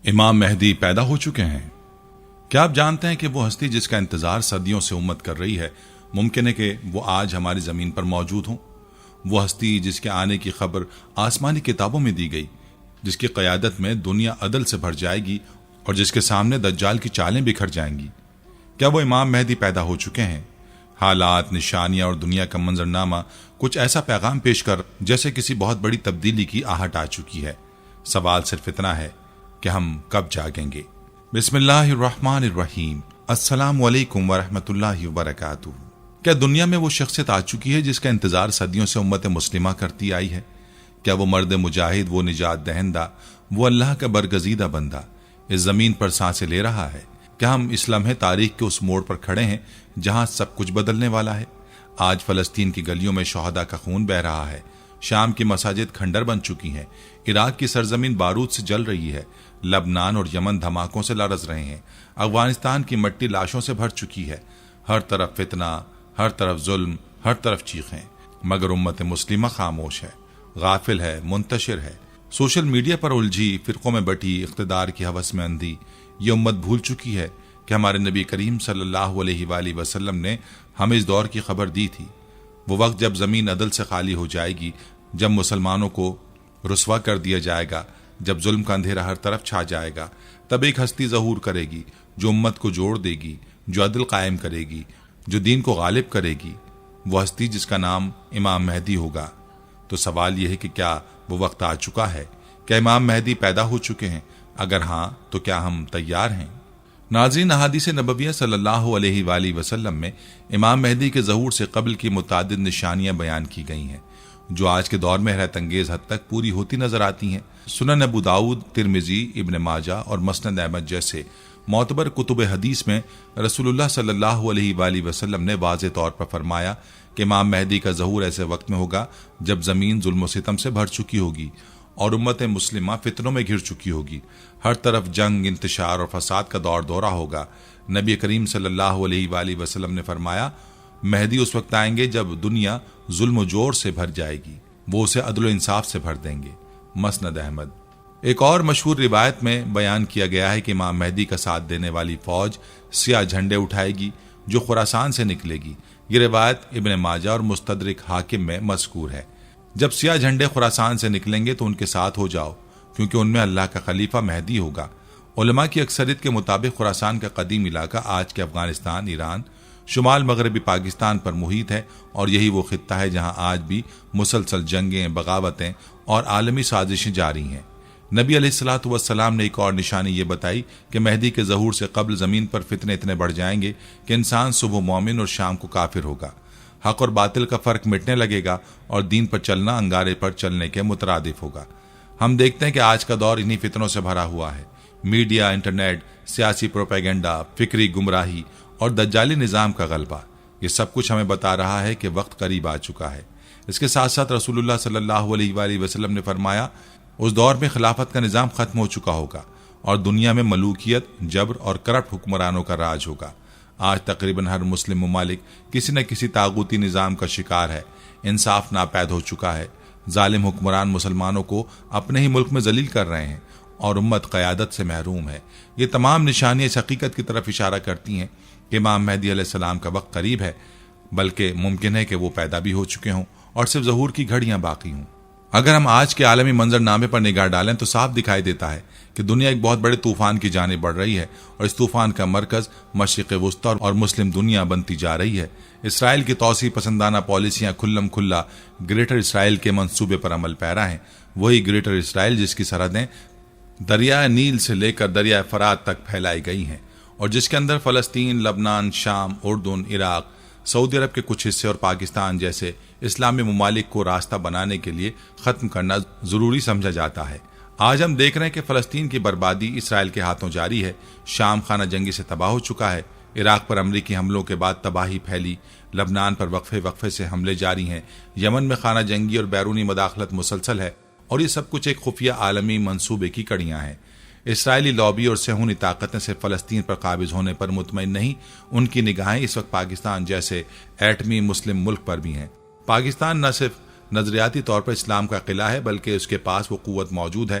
امام مہدی پیدا ہو چکے ہیں۔ کیا آپ جانتے ہیں کہ وہ ہستی جس کا انتظار صدیوں سے امت کر رہی ہے، ممکن ہے کہ وہ آج ہماری زمین پر موجود ہوں؟ وہ ہستی جس کے آنے کی خبر آسمانی کتابوں میں دی گئی، جس کی قیادت میں دنیا عدل سے بھر جائے گی اور جس کے سامنے دجال کی چالیں بکھر جائیں گی، کیا وہ امام مہدی پیدا ہو چکے ہیں؟ حالات، نشانیاں اور دنیا کا منظرنامہ کچھ ایسا پیغام پیش کر جیسے کسی بہت بڑی تبدیلی کی آہٹ آ چکی ہے۔ سوال صرف اتنا ہے کہ ہم کب جاگیں گے؟ بسم اللہ الرحمن الرحیم۔ السلام علیکم ورحمۃ اللہ وبرکاتہ۔ کیا دنیا میں وہ شخصیت آ چکی ہے جس کا انتظار صدیوں سے امت مسلمہ کرتی آئی ہے؟ کیا وہ مرد مجاہد، وہ نجات دہندہ، وہ اللہ کا برگزیدہ بندہ اس زمین پر سانسیں لے رہا ہے؟ کیا ہم اس لمحے تاریخ کے اس موڑ پر کھڑے ہیں جہاں سب کچھ بدلنے والا ہے؟ آج فلسطین کی گلیوں میں شہداء کا خون بہہ رہا ہے، شام کی مساجد کھنڈر بن چکی ہیں، عراق کی سرزمین بارود سے جل رہی ہے، لبنان اور یمن دھماکوں سے لرز رہے ہیں، افغانستان کی مٹی لاشوں سے بھر چکی ہے، ہر طرف فتنہ، ہر طرف ظلم، ہر طرف چیخیں، مگر امت مسلمہ خاموش ہے، غافل ہے، منتشر ہے، سوشل میڈیا پر الجھی، فرقوں میں بٹی، اقتدار کی ہوس میں اندھی۔ یہ امت بھول چکی ہے کہ ہمارے نبی کریم صلی اللہ علیہ وآلہ وسلم نے ہمیں اس دور کی خبر دی تھی۔ وہ وقت جب زمین عدل سے خالی ہو جائے گی، جب مسلمانوں کو رسوا کر دیا جائے گا، جب ظلم کا اندھیرا ہر طرف چھا جائے گا، تب ایک ہستی ظہور کرے گی جو امت کو جوڑ دے گی، جو عدل قائم کرے گی، جو دین کو غالب کرے گی، وہ ہستی جس کا نام امام مہدی ہوگا۔ تو سوال یہ ہے کہ کیا وہ وقت آ چکا ہے؟ کیا امام مہدی پیدا ہو چکے ہیں؟ اگر ہاں تو کیا ہم تیار ہیں؟ ناظرین، احادیث نبویہ صلی اللہ علیہ وآلہ وسلم میں امام مہدی کے ظہور سے قبل کی متعدد نشانیاں بیان کی گئی ہیں جو آج کے دور میں حیرت انگیز حد تک پوری ہوتی نظر آتی ہیں۔ سنن ابو داؤد، ترمذی، ابن ماجہ اور مسند احمد جیسے معتبر کتب حدیث میں رسول اللہ صلی اللہ علیہ وآلہ وسلم نے واضح طور پر فرمایا کہ امام مہدی کا ظہور ایسے وقت میں ہوگا جب زمین ظلم و ستم سے بھر چکی ہوگی اور امت مسلمہ فتنوں میں گھر چکی ہوگی، ہر طرف جنگ، انتشار اور فساد کا دور دورہ ہوگا۔ نبی کریم صلی اللہ علیہ وآلہ وسلم نے فرمایا، مہدی اس وقت آئیں گے جب دنیا ظلم و جور سے بھر جائے گی، وہ اسے عدل و انصاف سے بھر دیں گے۔ مسند احمد۔ ایک اور مشہور روایت میں بیان کیا گیا ہے کہ امام مہدی کا ساتھ دینے والی فوج سیاہ جھنڈے اٹھائے گی جو خراسان سے نکلے گی۔ یہ روایت ابن ماجہ اور مستدرک حاکم میں مذکور ہے۔ جب سیاہ جھنڈے خراسان سے نکلیں گے تو ان کے ساتھ ہو جاؤ، کیونکہ ان میں اللہ کا خلیفہ مہدی ہوگا۔ علماء کی اکثریت کے مطابق خراسان کا قدیم علاقہ آج کے افغانستان، ایران، شمال مغربی پاکستان پر محیط ہے، اور یہی وہ خطہ ہے جہاں آج بھی مسلسل جنگیں، بغاوتیں اور عالمی سازشیں جاری ہیں۔ نبی علیہ الصلوۃ والسلام نے ایک اور نشانی یہ بتائی کہ مہدی کے ظہور سے قبل زمین پر فتنے اتنے بڑھ جائیں گے کہ انسان صبح مومن اور شام کو کافر ہوگا، حق اور باطل کا فرق مٹنے لگے گا اور دین پر چلنا انگارے پر چلنے کے مترادف ہوگا۔ ہم دیکھتے ہیں کہ آج کا دور انہی فتنوں سے بھرا ہوا ہے۔ میڈیا، انٹرنیٹ، سیاسی پروپیگنڈا، فکری گمراہی اور دجالی نظام کا غلبہ، یہ سب کچھ ہمیں بتا رہا ہے کہ وقت قریب آ چکا ہے۔ اس کے ساتھ ساتھ رسول اللہ صلی اللہ علیہ وآلہ وسلم نے فرمایا، اس دور میں خلافت کا نظام ختم ہو چکا ہوگا اور دنیا میں ملوکیت، جبر اور کرپٹ حکمرانوں کا راج ہوگا۔ آج تقریباً ہر مسلم ممالک کسی نہ کسی طاغوتی نظام کا شکار ہے، انصاف ناپید ہو چکا ہے، ظالم حکمران مسلمانوں کو اپنے ہی ملک میں ذلیل کر رہے ہیں اور امت قیادت سے محروم ہے۔ یہ تمام نشانیاں اس حقیقت کی طرف اشارہ کرتی ہیں کہ امام مہدی علیہ السلام کا وقت قریب ہے، بلکہ ممکن ہے کہ وہ پیدا بھی ہو چکے ہوں اور صرف ظہور کی گھڑیاں باقی ہوں۔ اگر ہم آج کے عالمی منظرنامے پر نگاہ ڈالیں تو صاف دکھائی دیتا ہے کہ دنیا ایک بہت بڑے طوفان کی جانب بڑھ رہی ہے، اور اس طوفان کا مرکز مشرق وسطیٰ اور مسلم دنیا بنتی جا رہی ہے۔ اسرائیل کی توسیع پسندانہ پالیسیاں کھلم کھلا گریٹر اسرائیل کے منصوبے پر عمل پیرا ہیں، وہی گریٹر اسرائیل جس کی سرحدیں دریائے نیل سے لے کر دریائے فرات تک پھیلائی گئی ہیں، اور جس کے اندر فلسطین، لبنان، شام، اردن، عراق، سعودی عرب کے کچھ حصے اور پاکستان جیسے اسلامی ممالک کو راستہ بنانے کے لیے ختم کرنا ضروری سمجھا جاتا ہے۔ آج ہم دیکھ رہے ہیں کہ فلسطین کی بربادی اسرائیل کے ہاتھوں جاری ہے، شام خانہ جنگی سے تباہ ہو چکا ہے، عراق پر امریکی حملوں کے بعد تباہی پھیلی، لبنان پر وقفے سے حملے جاری ہیں، یمن میں خانہ جنگی اور بیرونی مداخلت مسلسل ہے، اور یہ سب کچھ ایک خفیہ عالمی منصوبے کی کڑیاں ہیں۔ اسرائیلی لابی اور صہیونی طاقتیں صرف فلسطین پر قابض ہونے پر مطمئن نہیں، ان کی نگاہیں اس وقت پاکستان جیسے ایٹمی مسلم ملک پر بھی ہیں۔ پاکستان نہ صرف نظریاتی طور پر اسلام کا قلعہ ہے، بلکہ اس کے پاس وہ قوت موجود ہے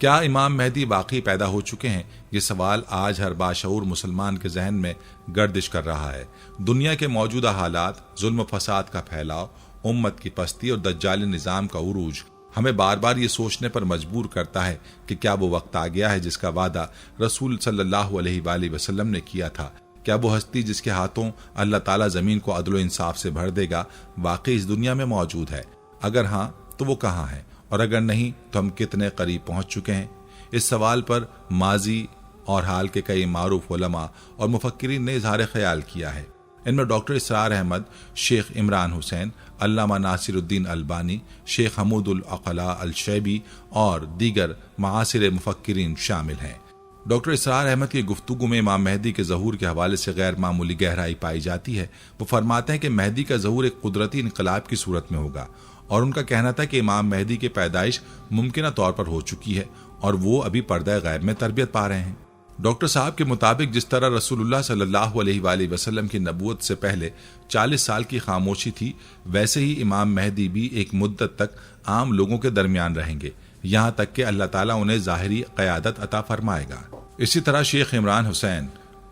کیا امام مہدی واقعی پیدا ہو چکے ہیں؟ یہ سوال آج ہر باشعور مسلمان کے ذہن میں گردش کر رہا ہے۔ دنیا کے موجودہ حالات، ظلم و فساد کا پھیلاؤ، امت کی پستی اور دجالی نظام کا عروج ہمیں بار بار یہ سوچنے پر مجبور کرتا ہے کہ کیا وہ وقت آ گیا ہے جس کا وعدہ رسول صلی اللہ علیہ وآلہ وسلم نے کیا تھا؟ کیا وہ ہستی جس کے ہاتھوں اللہ تعالیٰ زمین کو عدل و انصاف سے بھر دے گا واقعی اس دنیا میں موجود ہے؟ اگر ہاں تو وہ کہاں ہے، اور اگر نہیں تو ہم کتنے قریب پہنچ چکے ہیں؟ اس سوال پر ماضی اور حال کے کئی معروف علماء اور مفکرین نے اظہار خیال کیا ہے۔ ان میں ڈاکٹر اسرار احمد، شیخ عمران حسین، علامہ ناصر الدین البانی، شیخ حمود العقلاء الشیبی اور دیگر معاصر مفکرین شامل ہیں۔ ڈاکٹر اسرار احمد کی گفتگو میں امام مہدی کے ظہور کے حوالے سے غیر معمولی گہرائی پائی جاتی ہے۔ وہ فرماتے ہیں کہ مہدی کا ظہور ایک قدرتی انقلاب کی صورت میں ہوگا، اور ان کا کہنا تھا کہ امام مہدی کی پیدائش ممکنہ طور پر ہو چکی ہے اور وہ ابھی پردہ غیب میں تربیت پا رہے ہیں۔ ڈاکٹر صاحب کے مطابق جس طرح رسول اللہ صلی اللہ علیہ وآلہ وسلم کی نبوت سے پہلے 40 سال کی خاموشی تھی، ویسے ہی امام مہدی بھی ایک مدت تک عام لوگوں کے درمیان رہیں گے، یہاں تک کہ اللہ تعالیٰ انہیں ظاہری قیادت عطا فرمائے گا۔ اسی طرح شیخ عمران حسین،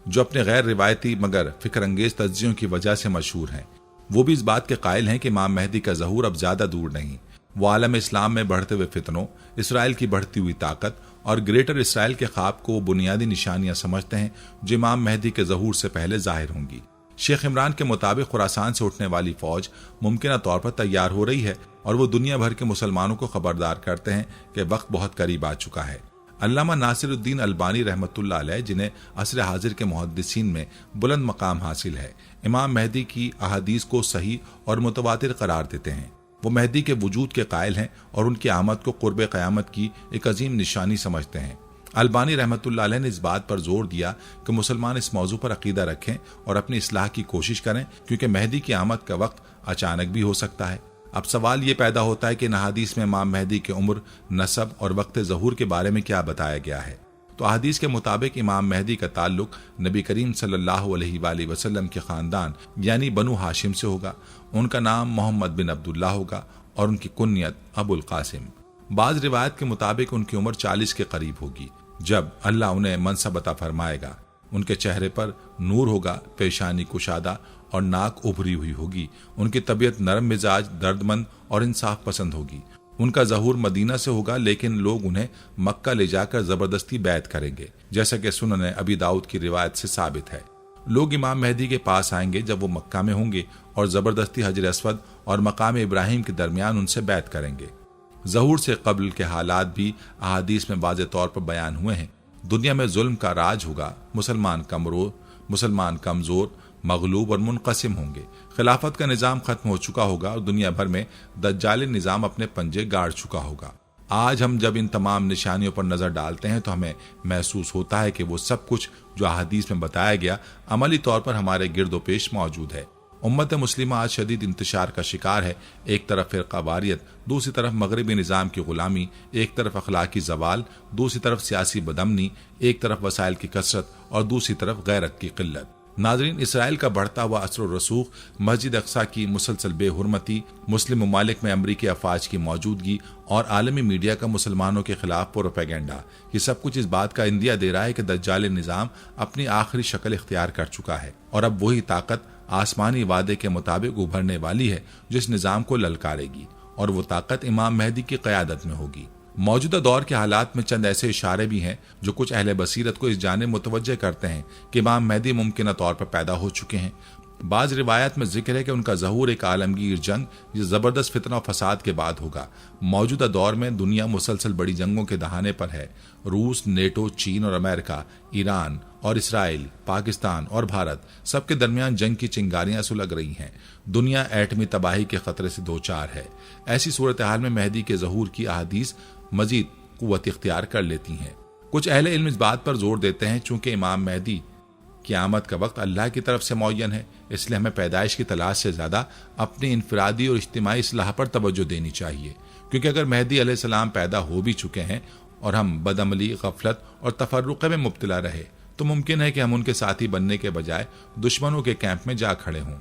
جو اپنے غیر روایتی مگر فکر انگیز تجزیوں کی وجہ سے مشہور ہیں، وہ بھی اس بات کے قائل ہیں کہ امام مہدی کا ظہور اب زیادہ دور نہیں۔ وہ عالم اسلام میں بڑھتے ہوئے فتنوں، اسرائیل کی بڑھتی ہوئی طاقت اور گریٹر اسرائیل کے خواب کو بنیادی نشانیاں سمجھتے ہیں جو امام مہدی کے ظہور سے پہلے ظاہر ہوں گی۔ شیخ عمران کے مطابق خراسان سے اٹھنے والی فوج ممکنہ طور پر تیار ہو رہی ہے، اور وہ دنیا بھر کے مسلمانوں کو خبردار کرتے ہیں کہ وقت بہت قریب آ چکا ہے۔ علامہ ناصر الدین البانی رحمۃ اللہ علیہ، جنہیں عصر حاضر کے محدثین میں بلند مقام حاصل ہے، امام مہدی کی احادیث کو صحیح اور متواتر قرار دیتے ہیں۔ وہ مہدی کے وجود کے قائل ہیں اور ان کی آمد کو قرب قیامت کی ایک عظیم نشانی سمجھتے ہیں۔ البانی رحمۃ اللہ علیہ نے اس بات پر زور دیا کہ مسلمان اس موضوع پر عقیدہ رکھیں اور اپنی اصلاح کی کوشش کریں، کیونکہ مہدی کی آمد کا وقت اچانک بھی ہو سکتا ہے۔ اب سوال یہ پیدا ہوتا ہے کہ ان احادیث میں امام مہدی کی عمر، نسب اور وقت ظہور کے بارے میں کیا بتایا گیا ہے؟ تو احادیث کے مطابق امام مہدی کا تعلق نبی کریم صلی اللہ علیہ وآلہ وسلم کے خاندان یعنی بنو ہاشم سے ہوگا۔ ان کا نام محمد بن عبداللہ ہوگا اور ان کی کنیت ابو القاسم۔ بعض روایت کے مطابق ان کی عمر 40 کے قریب ہوگی جب اللہ انہیں منصب عطا فرمائے گا۔ ان کے چہرے پر نور ہوگا، پیشانی کشادہ اور ناک ابھری ہوئی ہوگی۔ ان کی طبیعت نرم مزاج، درد مند اور انصاف پسند ہوگی۔ ان کا ظہور مدینہ سے ہوگا، لیکن لوگ انہیں مکہ لے جا کر زبردستی بیعت کریں گے، جیسا کہ سنن ابی داؤد کی روایت سے ثابت ہے۔ لوگ امام مہدی کے پاس آئیں گے جب وہ مکہ میں ہوں گے اور زبردستی حجر اسود اور مقام ابراہیم کے درمیان ان سے بیعت کریں گے۔ ظہور سے قبل کے حالات بھی احادیث میں واضح طور پر بیان ہوئے ہیں۔ دنیا میں ظلم کا راج ہوگا، مسلمان کمزور، مغلوب اور منقسم ہوں گے، خلافت کا نظام ختم ہو چکا ہوگا اور دنیا بھر میں دجالی نظام اپنے پنجے گاڑ چکا ہوگا۔ آج ہم جب ان تمام نشانیوں پر نظر ڈالتے ہیں تو ہمیں محسوس ہوتا ہے کہ وہ سب کچھ جو احادیث میں بتایا گیا عملی طور پر ہمارے گرد و پیش موجود ہے۔ امت مسلمہ آج شدید انتشار کا شکار ہے۔ ایک طرف فرقہ واریت، دوسری طرف مغربی نظام کی غلامی، ایک طرف اخلاقی زوال، دوسری طرف سیاسی بدامنی، ایک طرف وسائل کی کثرت اور دوسری طرف غیرت کی قلت۔ ناظرین، اسرائیل کا بڑھتا ہوا اثر و رسوخ، مسجد اقصیٰ کی مسلسل بے حرمتی، مسلم ممالک میں امریکی افواج کی موجودگی اور عالمی میڈیا کا مسلمانوں کے خلاف پروپیگنڈا، یہ سب کچھ اس بات کا اندیا دے رہا ہے کہ دجال نظام اپنی آخری شکل اختیار کر چکا ہے، اور اب وہی طاقت آسمانی وعدے کے مطابق ابھرنے والی ہے جو اس نظام کو للکارے گی، اور وہ طاقت امام مہدی کی قیادت میں ہوگی۔ موجودہ دور کے حالات میں چند ایسے اشارے بھی ہیں جو کچھ اہل بصیرت کو اس جانب متوجہ کرتے ہیں کہ امام مہدی ممکنہ طور پر پیدا ہو چکے ہیں۔ بعض روایات میں ذکر ہے کہ ان کا ظہور ایک عالمگیر جنگ یا زبردست فتنہ و فساد کے بعد ہوگا۔ موجودہ دور میں دنیا مسلسل بڑی جنگوں کے دہانے پر ہے۔ روس، نیٹو، چین اور امریکہ، ایران اور اسرائیل، پاکستان اور بھارت، سب کے درمیان جنگ کی چنگاریاں سلگ رہی ہیں۔ دنیا ایٹمی تباہی کے خطرے سے دوچار ہے۔ ایسی صورتحال میں مہدی کے ظہور کی احادیث مزید قوت اختیار کر لیتی ہیں۔ کچھ اہل علم اس بات پر زور دیتے ہیں چونکہ امام مہدی کی آمد کا وقت اللہ کی طرف سے معین ہے، اس لیے ہمیں پیدائش کی تلاش سے زیادہ اپنی انفرادی اور اجتماعی اصلاح پر توجہ دینی چاہیے، کیونکہ اگر مہدی علیہ السلام پیدا ہو بھی چکے ہیں اور ہم بدعملی، غفلت اور تفرقے میں مبتلا رہے تو ممکن ہے کہ ہم ان کے ساتھی بننے کے بجائے دشمنوں کے کیمپ میں جا کھڑے ہوں۔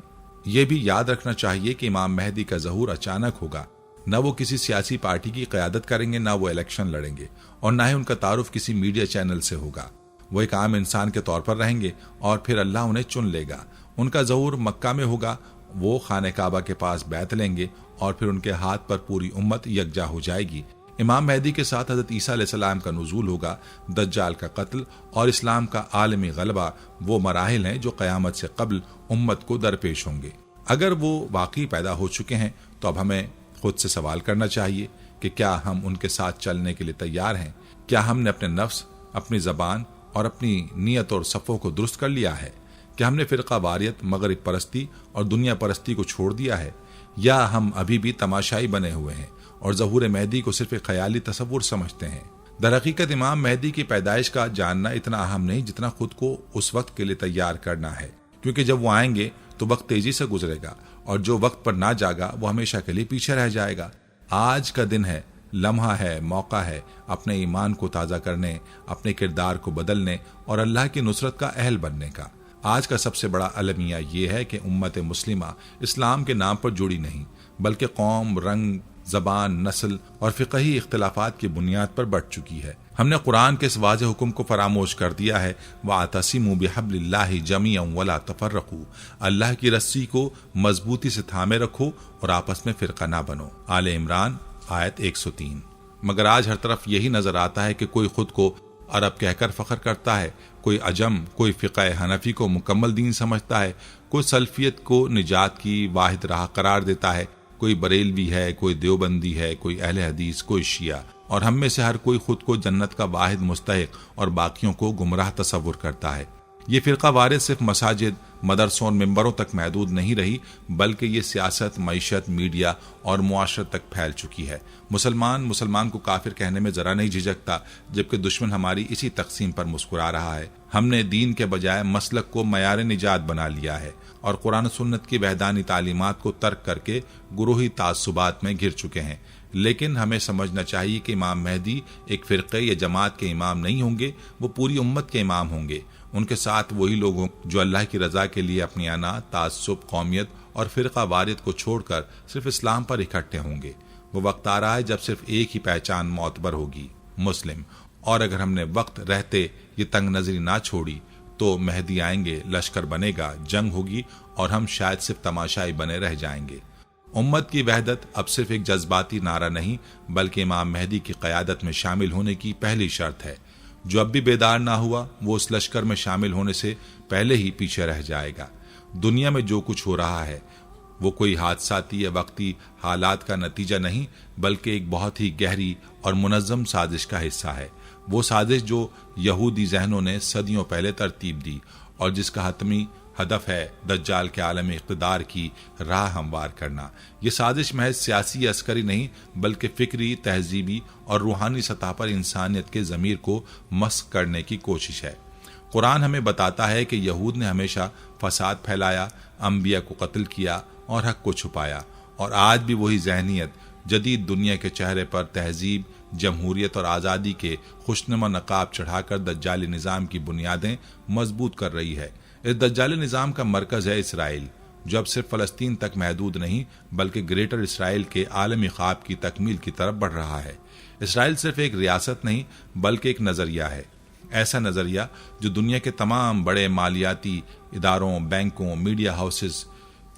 یہ بھی یاد رکھنا چاہیے کہ امام مہدی کا ظہور اچانک ہوگا، نہ وہ کسی سیاسی پارٹی کی قیادت کریں گے، نہ وہ الیکشن لڑیں گے، اور نہ ہی ان کا تعارف کسی میڈیا چینل سے ہوگا۔ وہ ایک عام انسان کے طور پر رہیں گے اور پھر اللہ انہیں چن لے گا۔ ان کا ظہور مکہ میں ہوگا، وہ خانہ کعبہ کے پاس بیعت لیں گے اور پھر ان کے ہاتھ پر پوری امت یکجا ہو جائے گی۔ امام مہدی کے ساتھ حضرت عیسیٰ علیہ السلام کا نزول ہوگا، دجال کا قتل اور اسلام کا عالمی غلبہ وہ مراحل ہیں جو قیامت سے قبل امت کو درپیش ہوں گے۔ اگر وہ واقعی پیدا ہو چکے ہیں تو اب ہمیں خود سے سوال کرنا چاہیے کہ کیا ہم ان کے ساتھ چلنے کے لیے تیار ہیں؟ کیا ہم نے اپنے نفس، اپنی زبان اور اپنی نیت اور صفوں کو درست کر لیا ہے؟ کیا ہم نے فرقہ واریت، مغرب پرستی اور دنیا پرستی کو چھوڑ دیا ہے، یا ہم ابھی بھی تماشائی بنے ہوئے ہیں اور ظہور مہدی کو صرف ایک خیالی تصور سمجھتے ہیں؟ در حقیقت امام مہدی کی پیدائش کا جاننا اتنا اہم نہیں جتنا خود کو اس وقت کے لیے تیار کرنا ہے، کیونکہ جب وہ آئیں گے تو وقت تیزی سے گزرے گا اور جو وقت پر نہ جاگا وہ ہمیشہ کے لیے پیچھے رہ جائے گا۔ آج کا دن ہے، لمحہ ہے، موقع ہے اپنے ایمان کو تازہ کرنے، اپنے کردار کو بدلنے اور اللہ کی نصرت کا اہل بننے کا۔ آج کا سب سے بڑا المیہ یہ ہے کہ امت مسلمہ اسلام کے نام پر جڑی نہیں، بلکہ قوم، رنگ، زبان، نسل اور فقہی اختلافات کی بنیاد پر بٹ چکی ہے۔ ہم نے قرآن کے اس واضح حکم کو فراموش کر دیا ہے، وَاعْتَصِمُوا بِحَبْلِ اللَّهِ جَمِيعًا وَلَا تَفَرَّقُوا، اللہ کی رسی کو مضبوطی سے تھامے رکھو اور آپس میں فرقہ نہ بنو۔ آل عمران آیت 103۔ مگر آج ہر طرف یہی نظر آتا ہے کہ کوئی خود کو عرب کہہ کر فخر کرتا ہے، کوئی عجم، کوئی فقہ حنفی کو مکمل دین سمجھتا ہے، کوئی سلفیت کو نجات کی واحد راہ قرار دیتا ہے، کوئی بریلوی ہے، کوئی دیوبندی ہے، کوئی اہل حدیث، کوئی شیعہ، اور ہم میں سے ہر کوئی خود کو جنت کا واحد مستحق اور باقیوں کو گمراہ تصور کرتا ہے۔ یہ فرقہ وارث صرف مساجد، مدرسوں اور ممبروں تک محدود نہیں رہی، بلکہ یہ سیاست، معیشت، میڈیا اور معاشرت تک پھیل چکی ہے۔ مسلمان کو کافر کہنے میں ذرا نہیں جھجکتا، جبکہ دشمن ہماری اسی تقسیم پر مسکرا رہا ہے۔ ہم نے دین کے بجائے مسلک کو معیار نجات بنا لیا ہے اور قرآن و سنت کی وحدانی تعلیمات کو ترک کر کے گروہی تعصبات میں گھر چکے ہیں۔ لیکن ہمیں سمجھنا چاہیے کہ امام مہدی ایک فرقے یا جماعت کے امام نہیں ہوں گے، وہ پوری امت کے امام ہوں گے۔ ان کے ساتھ وہی لوگ ہوں جو اللہ کی رضا کے لیے اپنی انا، تعصب، قومیت اور فرقہ واریت کو چھوڑ کر صرف اسلام پر اکٹھے ہوں گے۔ وہ وقت آ رہا ہے جب صرف ایک ہی پہچان معتبر ہوگی، مسلم، اور اگر ہم نے وقت رہتے یہ تنگ نظری نہ چھوڑی تو مہدی آئیں گے، لشکر بنے گا، جنگ ہوگی اور ہم شاید صرف تماشائی بنے رہ جائیں گے۔ امت کی وحدت اب صرف ایک جذباتی نعرہ نہیں، بلکہ امام مہدی کی قیادت میں شامل ہونے کی پہلی شرط ہے۔ جو اب بھی بیدار نہ ہوا وہ اس لشکر میں شامل ہونے سے پہلے ہی پیچھے رہ جائے گا۔ دنیا میں جو کچھ ہو رہا ہے وہ کوئی حادثاتی یا وقتی حالات کا نتیجہ نہیں، بلکہ ایک بہت ہی گہری اور منظم سازش کا حصہ ہے۔ وہ سازش جو یہودی ذہنوں نے صدیوں پہلے ترتیب دی اور جس کا حتمی ہدف ہے دجال کے عالمی اقتدار کی راہ ہموار کرنا۔ یہ سازش محض سیاسی یا عسکری نہیں، بلکہ فکری، تہذیبی اور روحانی سطح پر انسانیت کے ضمیر کو مسخ کرنے کی کوشش ہے۔ قرآن ہمیں بتاتا ہے کہ یہود نے ہمیشہ فساد پھیلایا، انبیاء کو قتل کیا اور حق کو چھپایا، اور آج بھی وہی ذہنیت جدید دنیا کے چہرے پر تہذیب، جمہوریت اور آزادی کے خوشنما نقاب چڑھا کر دجالی نظام کی بنیادیں مضبوط کر رہی ہے۔ اس دجالی نظام کا مرکز ہے اسرائیل، جو اب صرف فلسطین تک محدود نہیں بلکہ گریٹر اسرائیل کے عالمی خواب کی تکمیل کی طرف بڑھ رہا ہے۔ اسرائیل صرف ایک ریاست نہیں بلکہ ایک نظریہ ہے، ایسا نظریہ جو دنیا کے تمام بڑے مالیاتی اداروں، بینکوں، میڈیا ہاؤسز،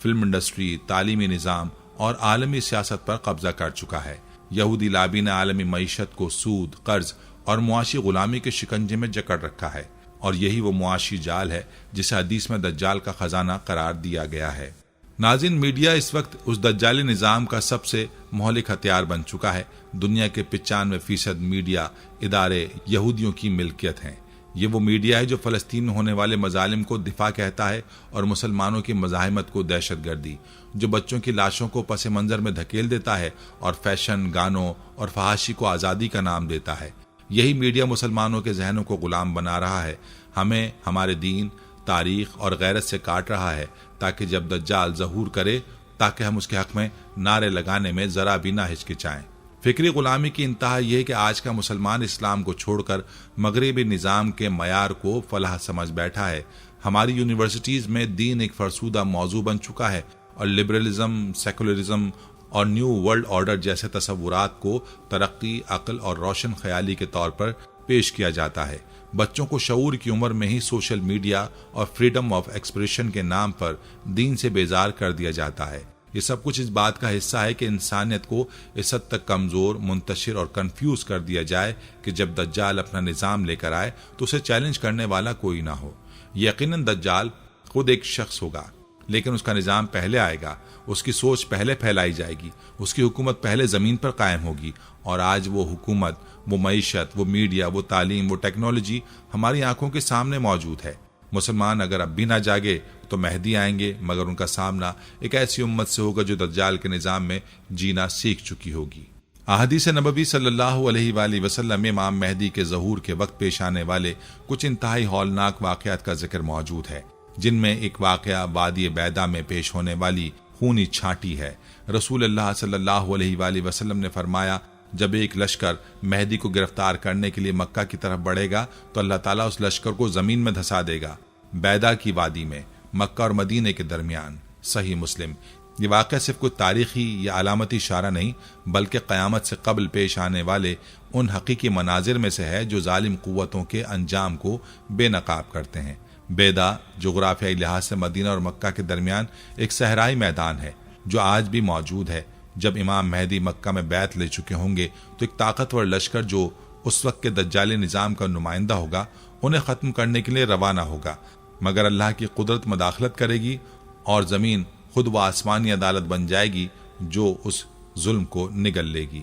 فلم انڈسٹری، تعلیمی نظام اور عالمی سیاست پر قبضہ کر چکا ہے۔ یہودی لابی نے عالمی معیشت کو سود، قرض اور معاشی غلامی کے شکنجے میں جکڑ رکھا ہے، اور یہی وہ معاشی جال ہے جسے حدیث میں دجال کا خزانہ قرار دیا گیا ہے۔ ناظرین، میڈیا اس وقت اس دجالی نظام کا سب سے مہلک ہتھیار بن چکا ہے۔ دنیا کے 95% میڈیا ادارے یہودیوں کی ملکیت ہیں۔ یہ وہ میڈیا ہے جو فلسطین میں ہونے والے مظالم کو دفاع کہتا ہے اور مسلمانوں کی مزاحمت کو دہشت گردی، جو بچوں کی لاشوں کو پس منظر میں دھکیل دیتا ہے اور فیشن، گانوں اور فحاشی کو آزادی کا نام دیتا ہے۔ یہی میڈیا مسلمانوں کے ذہنوں کو غلام بنا رہا ہے، ہمیں ہمارے دین، تاریخ اور غیرت سے کاٹ رہا ہے، تاکہ جب دجال ظہور کرے تاکہ ہم اس کے حق میں نعرے لگانے میں ذرا بھی نہ ہچکچائیں۔ فکری غلامی کی انتہا یہ ہے کہ آج کا مسلمان اسلام کو چھوڑ کر مغربی نظام کے معیار کو فلاح سمجھ بیٹھا ہے۔ ہماری یونیورسٹیز میں دین ایک فرسودہ موضوع بن چکا ہے اور لبرلزم، سیکولرزم اور نیو ورلڈ آرڈر جیسے تصورات کو ترقی، عقل اور روشن خیالی کے طور پر پیش کیا جاتا ہے۔ بچوں کو شعور کی عمر میں ہی سوشل میڈیا اور فریڈم آف ایکسپریشن کے نام پر دین سے بیزار کر دیا جاتا ہے۔ یہ سب کچھ اس بات کا حصہ ہے کہ انسانیت کو اس حد تک کمزور، منتشر اور کنفیوز کر دیا جائے کہ جب دجال اپنا نظام لے کر آئے تو اسے چیلنج کرنے والا کوئی نہ ہو۔ یقیناً دجال خود ایک شخص ہوگا، لیکن اس کا نظام پہلے آئے گا، اس کی سوچ پہلے پھیلائی جائے گی، اس کی حکومت پہلے زمین پر قائم ہوگی، اور آج وہ حکومت، وہ معیشت، وہ میڈیا، وہ تعلیم، وہ ٹیکنالوجی ہماری آنکھوں کے سامنے موجود ہے۔ مسلمان اگر اب بھی نہ جاگے تو مہدی آئیں گے، مگر ان کا سامنا ایک ایسی امت سے ہوگا جو دجال کے نظام میں جینا سیکھ چکی ہوگی۔ احادیث نبوی صلی اللہ علیہ وآلہ وسلم میں امام مہدی کے ظہور کے وقت پیش آنے والے کچھ انتہائی ہولناک واقعات کا ذکر موجود ہے، جن میں ایک واقعہ وادی بیدا میں پیش ہونے والی خونی چھانٹی ہے۔ رسول اللہ صلی اللہ علیہ وآلہ وسلم نے فرمایا، جب ایک لشکر مہدی کو گرفتار کرنے کے لیے مکہ کی طرف بڑھے گا تو اللہ تعالیٰ اس لشکر کو زمین میں دھسا دے گا، بیدا کی وادی میں، مکہ اور مدینے کے درمیان۔ صحیح مسلم۔ یہ واقعہ صرف کوئی تاریخی یا علامتی اشارہ نہیں، بلکہ قیامت سے قبل پیش آنے والے ان حقیقی مناظر میں سے ہے جو ظالم قوتوں کے انجام کو بے نقاب کرتے ہیں۔ بیدا جغرافیائی لحاظ سے مدینہ اور مکہ کے درمیان ایک صحرائی میدان ہے جو آج بھی موجود ہے۔ جب امام مہدی مکہ میں بیعت لے چکے ہوں گے تو ایک طاقتور لشکر جو اس وقت کے دجالی نظام کا نمائندہ ہوگا انہیں ختم کرنے کے لیے روانہ ہوگا، مگر اللہ کی قدرت مداخلت کرے گی اور زمین خود و آسمانی عدالت بن جائے گی جو اس ظلم کو نگل لے گی۔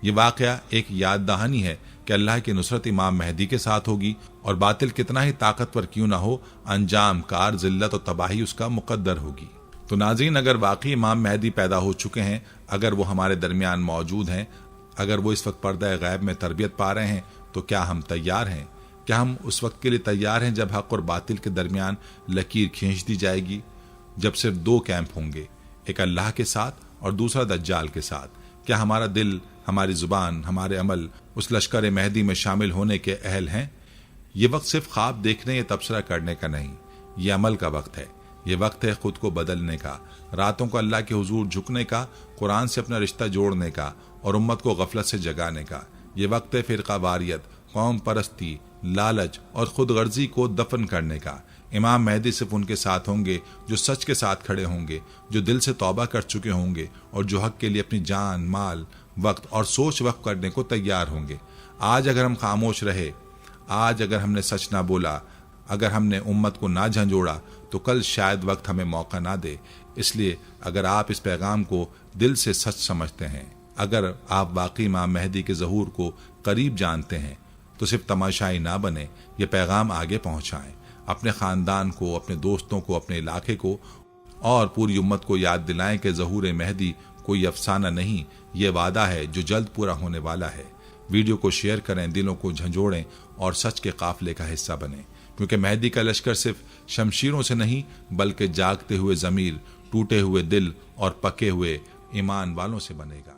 یہ واقعہ ایک یاد دہانی ہے کہ اللہ کی نصرت امام مہدی کے ساتھ ہوگی، اور باطل کتنا ہی طاقتور کیوں نہ ہو، انجام کار ذلت و تباہی اس کا مقدر ہوگی۔ تو ناظرین، اگر واقعی امام مہدی پیدا ہو چکے ہیں، اگر وہ ہمارے درمیان موجود ہیں، اگر وہ اس وقت پردہ غیب میں تربیت پا رہے ہیں، تو کیا ہم تیار ہیں؟ کیا ہم اس وقت کے لیے تیار ہیں جب حق اور باطل کے درمیان لکیر کھینچ دی جائے گی، جب صرف دو کیمپ ہوں گے، ایک اللہ کے ساتھ اور دوسرا دجال کے ساتھ؟ کیا ہمارا دل، ہماری زبان، ہمارے عمل اس لشکر مہدی میں شامل ہونے کے اہل ہیں؟ یہ وقت صرف خواب دیکھنے یا تبصرہ کرنے کا نہیں، یہ عمل کا وقت ہے۔ یہ وقت ہے خود کو بدلنے کا، راتوں کو اللہ کے حضور جھکنے کا، قرآن سے اپنا رشتہ جوڑنے کا اور امت کو غفلت سے جگانے کا۔ یہ وقت ہے فرقہ واریت، قوم پرستی، لالچ اور خود غرضی کو دفن کرنے کا۔ امام مہدی صرف ان کے ساتھ ہوں گے جو سچ کے ساتھ کھڑے ہوں گے، جو دل سے توبہ کر چکے ہوں گے اور جو حق کے لیے اپنی جان، مال، وقت اور سوچ وقف کرنے کو تیار ہوں گے۔ آج اگر ہم خاموش رہے، آج اگر ہم نے سچ نہ بولا، اگر ہم نے امت کو نہ جھنجھوڑا، تو کل شاید وقت ہمیں موقع نہ دے۔ اس لیے اگر آپ اس پیغام کو دل سے سچ سمجھتے ہیں، اگر آپ واقعی امام مہدی کے ظہور کو قریب جانتے ہیں، تو صرف تماشائی نہ بنے، یہ پیغام آگے پہنچائیں، اپنے خاندان کو، اپنے دوستوں کو، اپنے علاقے کو اور پوری امت کو یاد دلائیں کہ ظہور مہدی کوئی افسانہ نہیں، یہ وعدہ ہے جو جلد پورا ہونے والا ہے۔ ویڈیو کو شیئر کریں، دلوں کو جھنجھوڑیں اور سچ کے قافلے کا حصہ بنیں، کیونکہ مہدی کا لشکر صرف شمشیروں سے نہیں بلکہ جاگتے ہوئے ضمیر، ٹوٹے ہوئے دل اور پکے ہوئے ایمان والوں سے بنے گا۔